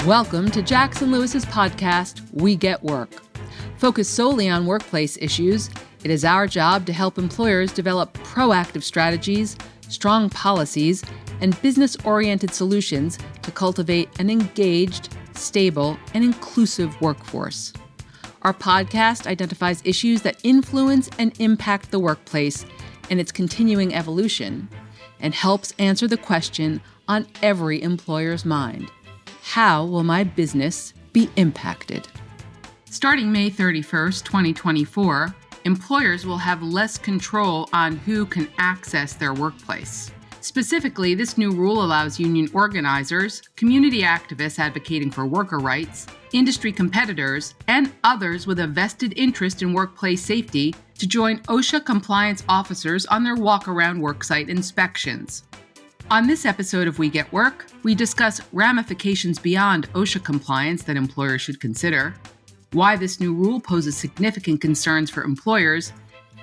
Welcome to Jackson Lewis's podcast, We Get Work. Focused solely on workplace issues, it is our job to help employers develop proactive strategies, strong policies, and business-oriented solutions to cultivate an engaged, stable, and inclusive workforce. Our podcast identifies issues that influence and impact the workplace and its continuing evolution, and helps answer the question on every employer's mind: how will my business be impacted? Starting May 31st, 2024, employers will have less control on who can access their workplace. Specifically, this new rule allows union organizers, community activists advocating for worker rights, industry competitors, and others with a vested interest in workplace safety to join OSHA compliance officers on their Walkaround worksite inspections. On this episode of We Get Work, we discuss ramifications beyond OSHA compliance that employers should consider, why this new rule poses significant concerns for employers,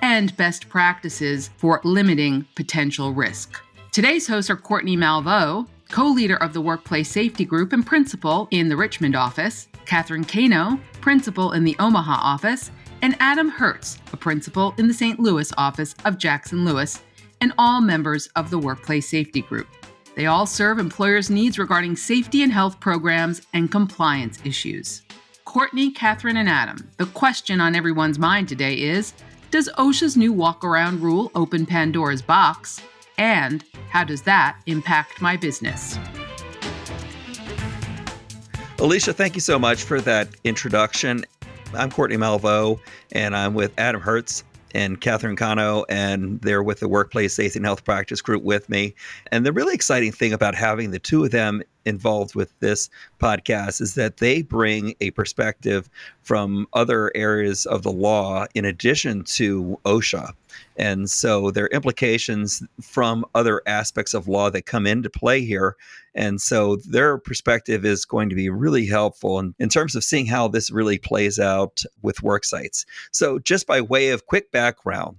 and best practices for limiting potential risk. Today's hosts are Courtney Malveaux, co-leader of the Workplace Safety Group and principal in the Richmond office, Catherine Cano, principal in the Omaha office, and Adam Hertz, a principal in the St. Louis office of Jackson Lewis, and all members of the Workplace Safety Group. They all serve employers' needs regarding safety and health programs and compliance issues. Courtney, Catherine, and Adam, the question on everyone's mind today is, does OSHA's new walk-around rule open Pandora's box? And how does that impact my business? Alicia, thank you so much for that introduction. I'm Courtney Malveaux, and I'm with Adam Hertz and Catherine Cano, and they're with the Workplace Safety and Health Practice Group with me. And the really exciting thing about having the two of them involved with this podcast is that they bring a perspective from other areas of the law in addition to OSHA. And so there are implications from other aspects of law that come into play here. And so their perspective is going to be really helpful in terms of seeing how this really plays out with work sites. So just by way of quick background,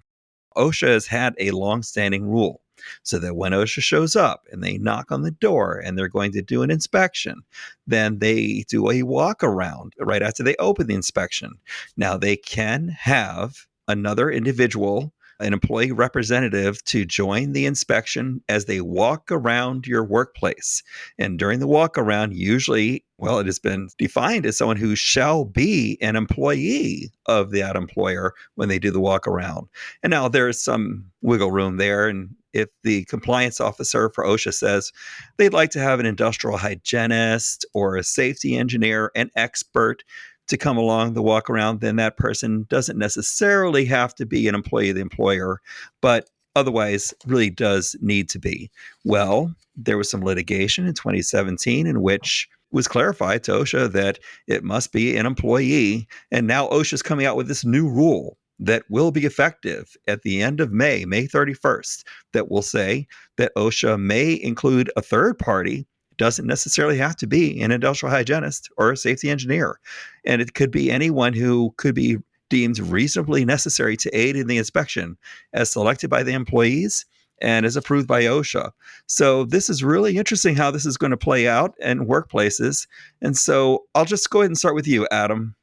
OSHA has had a longstanding rule so that when OSHA shows up and they knock on the door and they're going to do an inspection, then they do a walk around right after they open the inspection. Now they can have another individual, an employee representative, to join the inspection as they walk around your workplace. And during the walk around, usually, it has been defined as someone who shall be an employee of that employer when they do the walk around. And now there's some wiggle room there. And if the compliance officer for OSHA says they'd like to have an industrial hygienist or a safety engineer, an expert, to come along the walk around, then that person doesn't necessarily have to be an employee of the employer, but otherwise really does need to be. Well, there was some litigation in 2017 in which it was clarified to OSHA that it must be an employee. And now OSHA is coming out with this new rule that will be effective at the end of May 31st, that will say that OSHA may include a third party. Doesn't necessarily have to be an industrial hygienist or a safety engineer. And it could be anyone who could be deemed reasonably necessary to aid in the inspection as selected by the employees and as approved by OSHA. So this is really interesting how this is going to play out in workplaces. And so I'll just go ahead and start with you, Adam,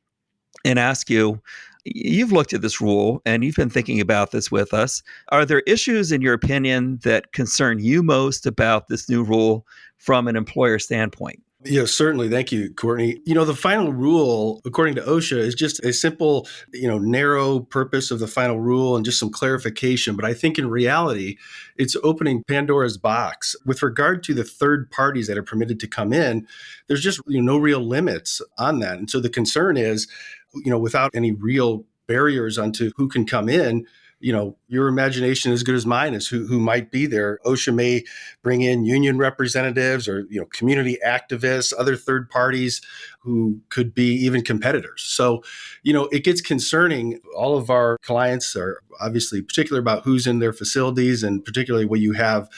and ask you, you've looked at this rule and you've been thinking about this with us. Are there issues, in your opinion, that concern you most about this new rule from an employer standpoint? Yeah, certainly. Thank you, Courtney. The final rule, according to OSHA, is just a simple, narrow purpose of the final rule and just some clarification. But I think in reality, it's opening Pandora's box. With regard to the third parties that are permitted to come in, there's just no real limits on that. And so the concern is, without any real barriers onto who can come in, your imagination is as good as mine as who might be there. OSHA may bring in union representatives or, community activists, other third parties who could be even competitors. So, it gets concerning. All of our clients are obviously particular about who's in their facilities, and particularly when you have,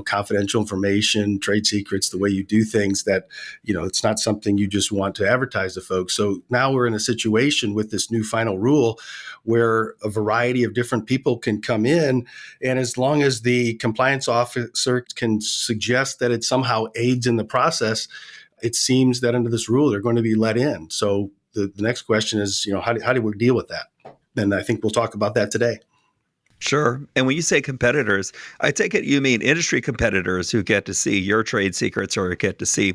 confidential information, trade secrets, the way you do things that, it's not something you just want to advertise to folks. So now we're in a situation with this new final rule where a variety of different people can come in. And as long as the compliance officer can suggest that it somehow aids in the process, it seems that under this rule, they're going to be let in. So the next question is, how do we deal with that? And I think we'll talk about that today. Sure. And when you say competitors, I take it you mean industry competitors who get to see your trade secrets or get to see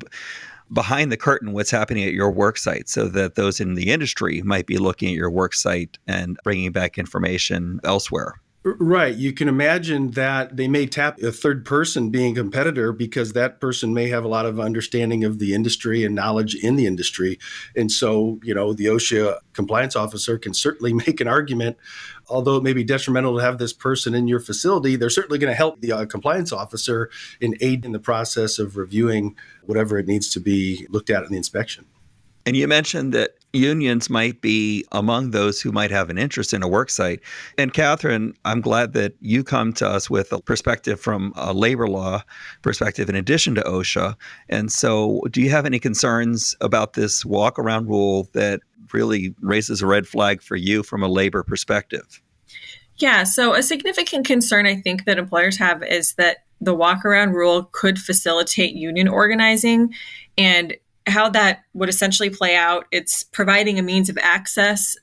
behind the curtain what's happening at your work site, so that those in the industry might be looking at your work site and bringing back information elsewhere. Right. You can imagine that they may tap a third person being a competitor because that person may have a lot of understanding of the industry and knowledge in the industry. And so, the OSHA compliance officer can certainly make an argument, although it may be detrimental to have this person in your facility, they're certainly going to help the compliance officer in aid in the process of reviewing whatever it needs to be looked at in the inspection. And you mentioned that unions might be among those who might have an interest in a work site. And Catherine, I'm glad that you come to us with a perspective from a labor law perspective in addition to OSHA. And so do you have any concerns about this walkaround rule that really raises a red flag for you from a labor perspective? Yeah, so a significant concern I think that employers have is that the walkaround rule could facilitate union organizing, and how that would essentially play out. It's providing a means of access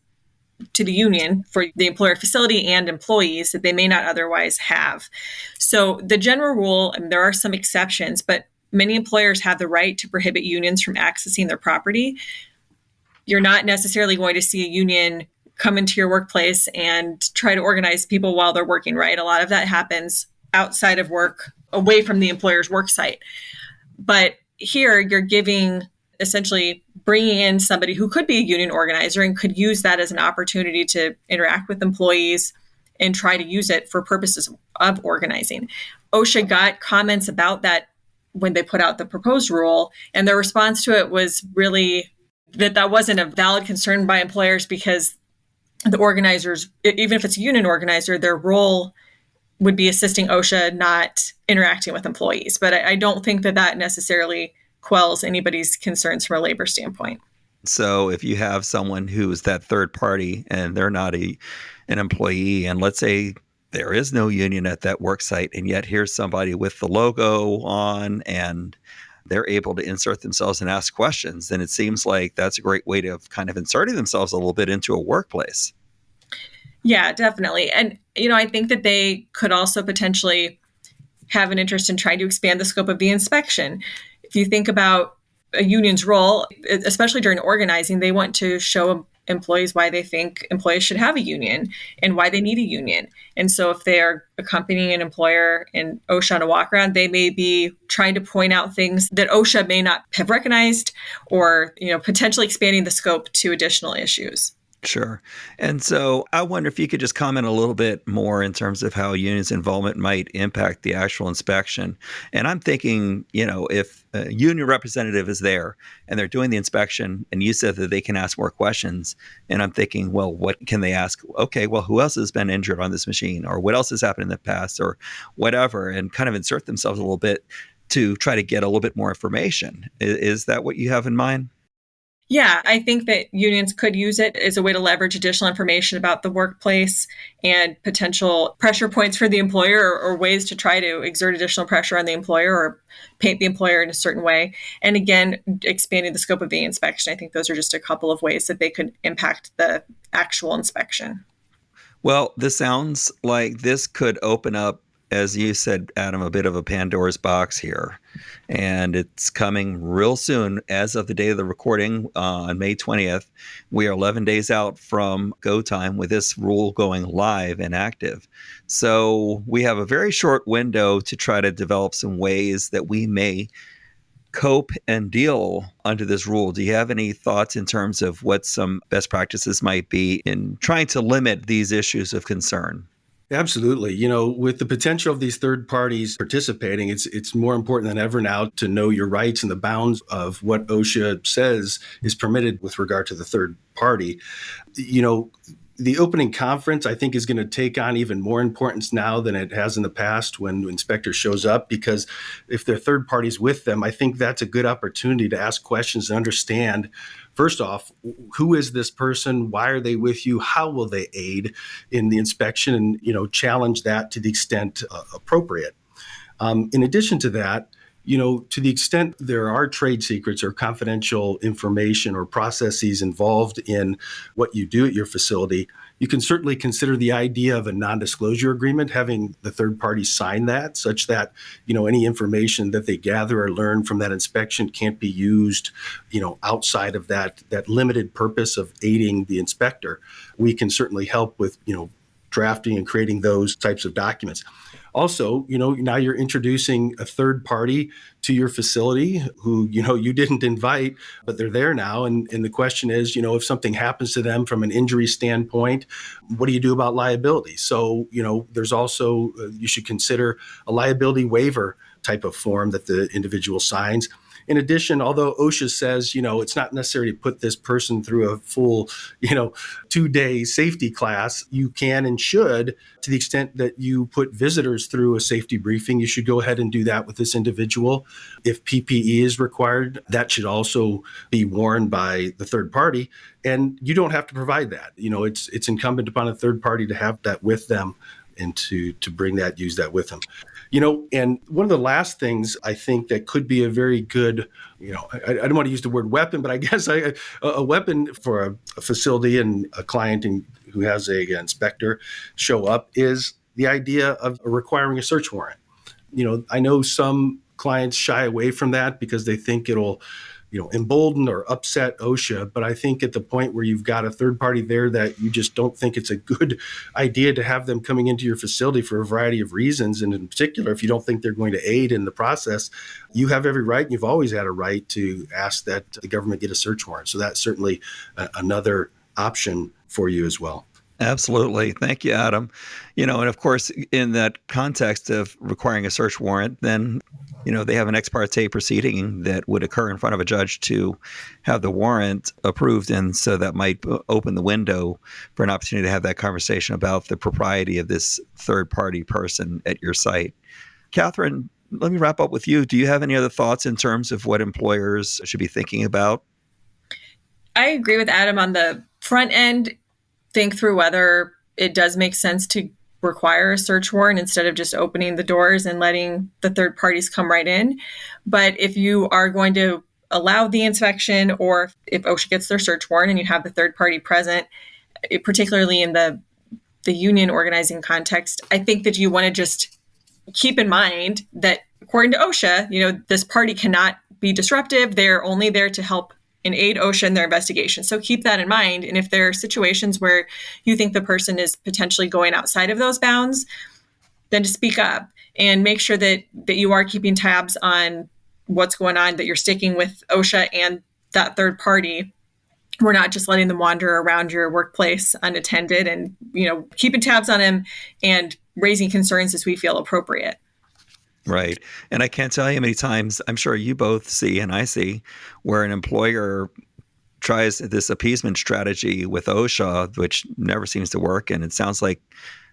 to the union for the employer facility and employees that they may not otherwise have. So the general rule, and there are some exceptions, but many employers have the right to prohibit unions from accessing their property. You're not necessarily going to see a union come into your workplace and try to organize people while they're working, right? A lot of that happens outside of work, away from the employer's work site. But here you're essentially bringing in somebody who could be a union organizer and could use that as an opportunity to interact with employees and try to use it for purposes of organizing. OSHA got comments about that when they put out the proposed rule, and their response to it was really that wasn't a valid concern by employers because the organizers, even if it's a union organizer, their role would be assisting OSHA, not interacting with employees. But I don't think that necessarily quells anybody's concerns from a labor standpoint. So if you have someone who is that third party and they're not an employee, and let's say there is no union at that work site, and yet here's somebody with the logo on and they're able to insert themselves and ask questions, then it seems like that's a great way of kind of inserting themselves a little bit into a workplace. Yeah, definitely. And, I think that they could also potentially have an interest in trying to expand the scope of the inspection. If you think about a union's role, especially during organizing, they want to show employees why they think employees should have a union and why they need a union. And so if they are accompanying an employer in OSHA on a walkaround, they may be trying to point out things that OSHA may not have recognized or, potentially expanding the scope to additional issues. Sure. And so I wonder if you could just comment a little bit more in terms of how unions' involvement might impact the actual inspection. And I'm thinking, if a union representative is there and they're doing the inspection and you said that they can ask more questions, and I'm thinking, well, what can they ask? Okay, well, who else has been injured on this machine, or what else has happened in the past, or whatever, and kind of insert themselves a little bit to try to get a little bit more information. Is that what you have in mind? Yeah, I think that unions could use it as a way to leverage additional information about the workplace and potential pressure points for the employer, or ways to try to exert additional pressure on the employer or paint the employer in a certain way. And again, expanding the scope of the inspection. I think those are just a couple of ways that they could impact the actual inspection. Well, this sounds like this could open up, as you said, Adam, a bit of a Pandora's box here. And it's coming real soon. As of the day of the recording on May 20th, we are 11 days out from go time with this rule going live and active. So we have a very short window to try to develop some ways that we may cope and deal under this rule. Do you have any thoughts in terms of what some best practices might be in trying to limit these issues of concern? Absolutely. With the potential of these third parties participating, it's more important than ever now to know your rights and the bounds of what OSHA says is permitted with regard to the third party. The opening conference, I think, is going to take on even more importance now than it has in the past when the inspector shows up, because if there are third parties with them, I think that's a good opportunity to ask questions and understand, first off, who is this person? Why are they with you? How will they aid in the inspection? And, challenge that to the extent appropriate. In addition to that, To the extent there are trade secrets or confidential information or processes involved in what you do at your facility, you can certainly consider the idea of a non-disclosure agreement, having the third party sign that, such that, any information that they gather or learn from that inspection can't be used, outside of that limited purpose of aiding the inspector. We can certainly help with, drafting and creating those types of documents. Also, now you're introducing a third party to your facility who, you didn't invite, but they're there now. And the question is, if something happens to them from an injury standpoint, what do you do about liability? So, there's also, you should consider a liability waiver type of form that the individual signs. In addition, although OSHA says, it's not necessary to put this person through a full, 2-day safety class, you can and should, to the extent that you put visitors through a safety briefing, you should go ahead and do that with this individual. If PPE is required, that should also be worn by the third party. And you don't have to provide that. It's incumbent upon a third party to have that with them and to use that with them. And one of the last things I think that could be a very good, I don't want to use the word weapon, but I guess a weapon for a facility and a client who has an inspector show up is the idea of requiring a search warrant. I know some clients shy away from that because they think it'll, embolden or upset OSHA. But I think at the point where you've got a third party there that you just don't think it's a good idea to have them coming into your facility for a variety of reasons, and in particular, if you don't think they're going to aid in the process, you have every right, and you've always had a right to ask that the government get a search warrant. So that's certainly another option for you as well. Absolutely. Thank you, Adam. And of course, in that context of requiring a search warrant, then, they have an ex parte proceeding that would occur in front of a judge to have the warrant approved. And so that might open the window for an opportunity to have that conversation about the propriety of this third party person at your site. Catherine, let me wrap up with you. Do you have any other thoughts in terms of what employers should be thinking about? I agree with Adam on the front end. Think through whether it does make sense to require a search warrant instead of just opening the doors and letting the third parties come right in. But if you are going to allow the inspection, or if OSHA gets their search warrant and you have the third party present, particularly in the union organizing context, I think that you want to just keep in mind that according to OSHA, this party cannot be disruptive. They're only there to help and aid OSHA in their investigation. So keep that in mind. And if there are situations where you think the person is potentially going outside of those bounds, then to speak up and make sure that you are keeping tabs on what's going on, that you're sticking with OSHA and that third party. We're not just letting them wander around your workplace unattended, and, keeping tabs on them and raising concerns as we feel appropriate. Right. And I can't tell you how many times I'm sure you both see and I see where an employer tries this appeasement strategy with OSHA, which never seems to work. And it sounds like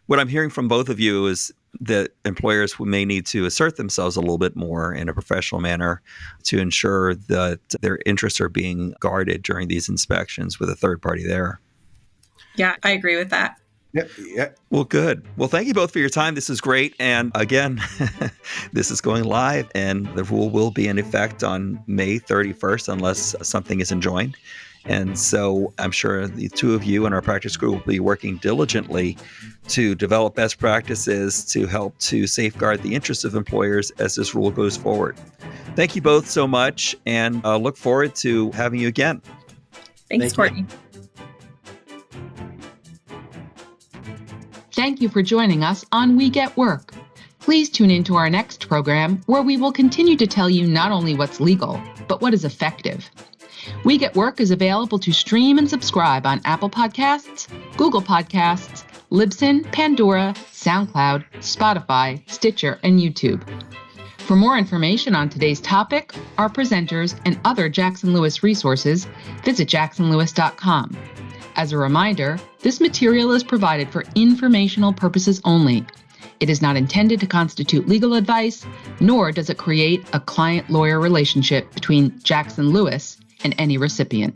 what I'm hearing from both of you is that employers may need to assert themselves a little bit more in a professional manner to ensure that their interests are being guarded during these inspections with a third party there. Yeah, I agree with that. Yeah. Well, good. Well, thank you both for your time. This is great. And again, this is going live, and the rule will be in effect on May 31st unless something is enjoined. And so I'm sure the two of you and our practice group will be working diligently to develop best practices to help to safeguard the interests of employers as this rule goes forward. Thank you both so much, and look forward to having you again. Thanks, Courtney. Thank you for joining us on We Get Work. Please tune into our next program, where we will continue to tell you not only what's legal, but what is effective. We Get Work is available to stream and subscribe on Apple Podcasts, Google Podcasts, Libsyn, Pandora, SoundCloud, Spotify, Stitcher, and YouTube. For more information on today's topic, our presenters, and other Jackson Lewis resources, visit jacksonlewis.com. As a reminder, this material is provided for informational purposes only. It is not intended to constitute legal advice, nor does it create a client-lawyer relationship between Jackson Lewis and any recipient.